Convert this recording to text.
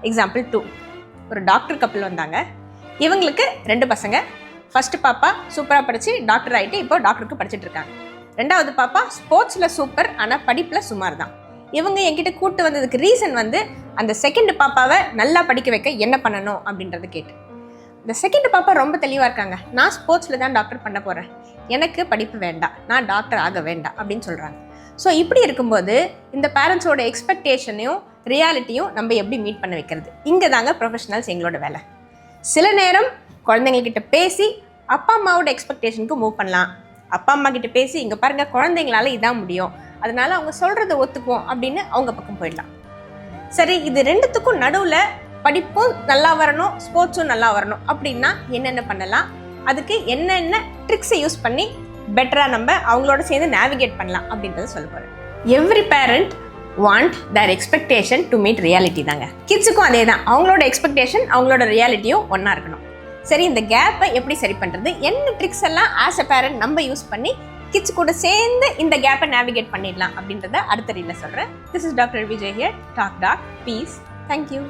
Example 2. ஒரு doctor கப்பல் வந்தாங்க. இவங்களுக்கு 2 பசங்க. ஃபர்ஸ்ட் பாப்பா சூப்பராக படித்து டாக்டர் ஆகிட்டு இப்போ டாக்டருக்கு படிச்சுட்டு இருக்காங்க. 2வது பாப்பா ஸ்போர்ட்ஸில் சூப்பர், ஆனால் படிப்பில் சுமார் தான். இவங்க என்கிட்ட கூட்டு வந்ததுக்கு ரீசன் வந்து அந்த செகண்ட் பாப்பாவை நல்லா படிக்க வைக்க என்ன பண்ணணும் அப்படின்றத கேட்டு. இந்த செகண்ட் பாப்பா ரொம்ப தெளிவாக இருக்காங்க. நான் ஸ்போர்ட்ஸில் தான் டாக்டர் பண்ண போகிறேன், எனக்கு படிப்பு வேண்டாம், நான் டாக்டர் ஆக வேண்டாம் அப்படின்னு சொல்கிறாங்க. ஸோ இப்படி இருக்கும்போது இந்த பேரண்ட்ஸோட எக்ஸ்பெக்டேஷனையும் ரியாலிட்டியும் நம்ம எப்படி மீட் பண்ண வைக்கிறது? இங்கே தாங்க ப்ரொஃபஷனல்ஸ் எங்களோட வேலை. சில நேரம் குழந்தைங்கக்கிட்ட பேசி அப்பா அம்மாவோட எக்ஸ்பெக்டேஷனுக்கு மூவ் பண்ணலாம். அப்பா அம்மா கிட்ட பேசி இங்கே பாருங்கள் குழந்தைங்களால இதான் முடியும், அதனால அவங்க சொல்கிறத ஒத்துக்குவோம் அப்படின்னு அவங்க பக்கம் போயிடலாம். சரி, இது ரெண்டுத்துக்கும் நடுவில் படிப்பும் நல்லா வரணும், ஸ்போர்ட்ஸும் நல்லா வரணும் அப்படின்னா என்னென்ன பண்ணலாம், அதுக்கு என்னென்ன ட்ரிக்ஸை யூஸ் பண்ணி பெட்டராக நம்ம அவங்களோட சேர்ந்து நேவிகேட் பண்ணலாம் அப்படின்றத சொல்ல போகிறேன். Every parent want there expectation to meet reality தாங்க. கிட்ஸுக்கும் அதே தான், அவங்களோட எக்ஸ்பெக்டேஷன் அவங்களோட ரியாலிட்டியும் ஒன்றா இருக்கணும். சரி, இந்த கேப்பை எப்படி சரி பண்ணுறது, என்ன ட்ரிக்ஸ் எல்லாம் ஆஸ் அ பேரண்ட் நம்ம யூஸ் பண்ணி கிட்ஸ் கூட சேர்ந்து இந்த கேப்பை நேவிகேட் பண்ணிடலாம் அப்படின்றத அடுத்த ரீல்ல சொல்கிறேன். This is doctor Vijay here. Talk talk peace. Thank you.